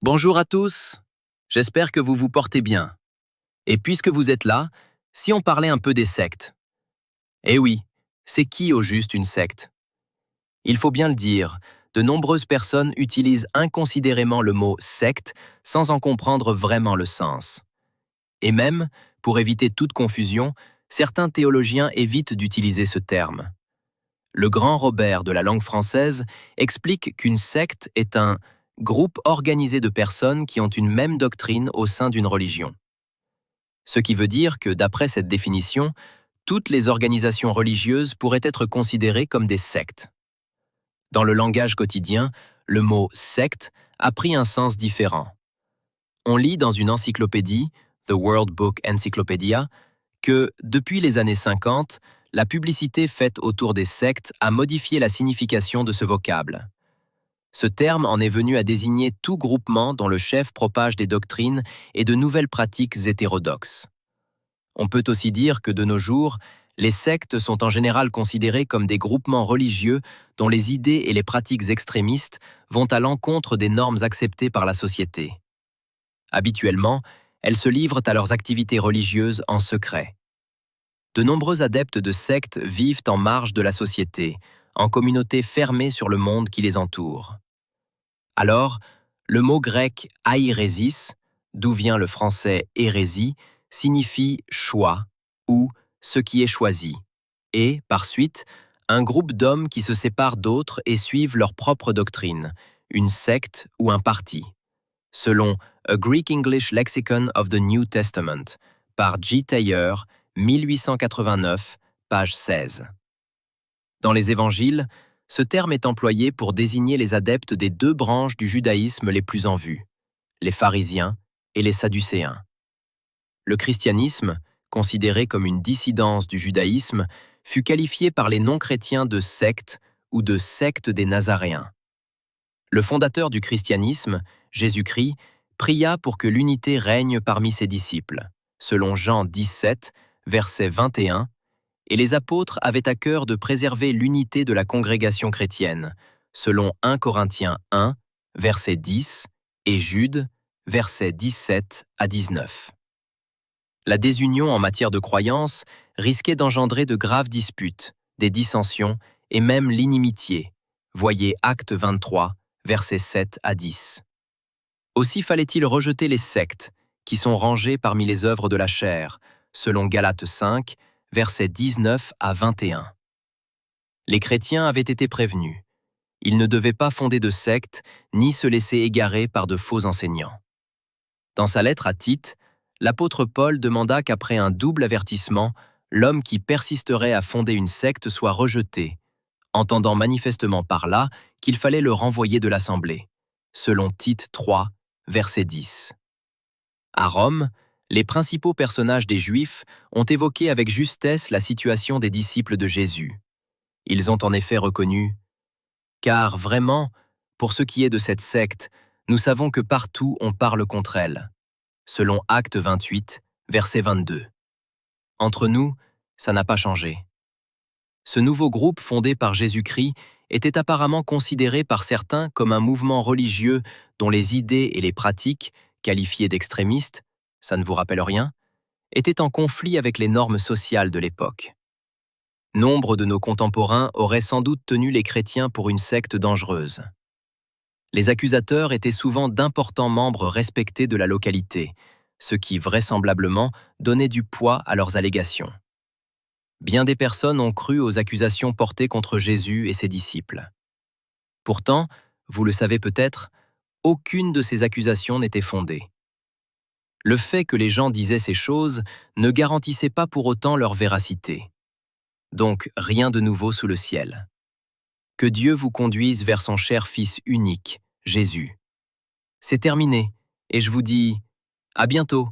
Bonjour à tous, j'espère que vous vous portez bien. Et puisque vous êtes là, si on parlait un peu des sectes. Eh oui, c'est qui au juste une secte? Il faut bien le dire, de nombreuses personnes utilisent inconsidérément le mot secte sans en comprendre vraiment le sens. Et même, pour éviter toute confusion, certains théologiens évitent d'utiliser ce terme. Le grand Robert de la langue française explique qu'une secte est un groupe organisé de personnes qui ont une même doctrine au sein d'une religion. Ce qui veut dire que, d'après cette définition, toutes les organisations religieuses pourraient être considérées comme des sectes. Dans le langage quotidien, le mot secte a pris un sens différent. On lit dans une encyclopédie, The World Book Encyclopedia, que, depuis les années 50, la publicité faite autour des sectes a modifié la signification de ce vocable. Ce terme en est venu à désigner tout groupement dont le chef propage des doctrines et de nouvelles pratiques hétérodoxes. On peut aussi dire que de nos jours, les sectes sont en général considérées comme des groupements religieux dont les idées et les pratiques extrémistes vont à l'encontre des normes acceptées par la société. Habituellement, elles se livrent à leurs activités religieuses en secret. De nombreux adeptes de sectes vivent en marge de la société, en communautés fermées sur le monde qui les entoure. Alors, le mot grec airésis, d'où vient le français hérésie, signifie choix ou ce qui est choisi, et, par suite, un groupe d'hommes qui se séparent d'autres et suivent leur propre doctrine, une secte ou un parti. Selon A Greek English Lexicon of the New Testament, par J. Thayer, 1889, page 16. Dans les évangiles, ce terme est employé pour désigner les adeptes des deux branches du judaïsme les plus en vue, les pharisiens et les sadducéens. Le christianisme, considéré comme une dissidence du judaïsme, fut qualifié par les non-chrétiens de secte ou de secte des Nazaréens. Le fondateur du christianisme, Jésus-Christ, pria pour que l'unité règne parmi ses disciples, selon Jean 17, verset 21, et les apôtres avaient à cœur de préserver l'unité de la congrégation chrétienne, selon 1 Corinthiens 1, verset 10, et Jude, versets 17 à 19. La désunion en matière de croyance risquait d'engendrer de graves disputes, des dissensions et même l'inimitié. Voyez Acte 23, versets 7 à 10. Aussi fallait-il rejeter les sectes, qui sont rangées parmi les œuvres de la chair, selon Galates 5, versets 19 à 21. Les chrétiens avaient été prévenus. Ils ne devaient pas fonder de secte ni se laisser égarer par de faux enseignants. Dans sa lettre à Tite, l'apôtre Paul demanda qu'après un double avertissement, l'homme qui persisterait à fonder une secte soit rejeté, entendant manifestement par là qu'il fallait le renvoyer de l'assemblée, selon Tite 3, verset 10. À Rome, les principaux personnages des Juifs ont évoqué avec justesse la situation des disciples de Jésus. Ils ont en effet reconnu « Car vraiment, pour ce qui est de cette secte, nous savons que partout on parle contre elle. » Selon Acte 28, verset 22. Entre nous, ça n'a pas changé. Ce nouveau groupe fondé par Jésus-Christ était apparemment considéré par certains comme un mouvement religieux dont les idées et les pratiques, qualifiées d'extrémistes, ça ne vous rappelle rien, étaient en conflit avec les normes sociales de l'époque. Nombre de nos contemporains auraient sans doute tenu les chrétiens pour une secte dangereuse. Les accusateurs étaient souvent d'importants membres respectés de la localité, ce qui, vraisemblablement, donnait du poids à leurs allégations. Bien des personnes ont cru aux accusations portées contre Jésus et ses disciples. Pourtant, vous le savez peut-être, aucune de ces accusations n'était fondée. Le fait que les gens disaient ces choses ne garantissait pas pour autant leur véracité. Donc, rien de nouveau sous le ciel. Que Dieu vous conduise vers son cher Fils unique, Jésus. C'est terminé, et je vous dis à bientôt.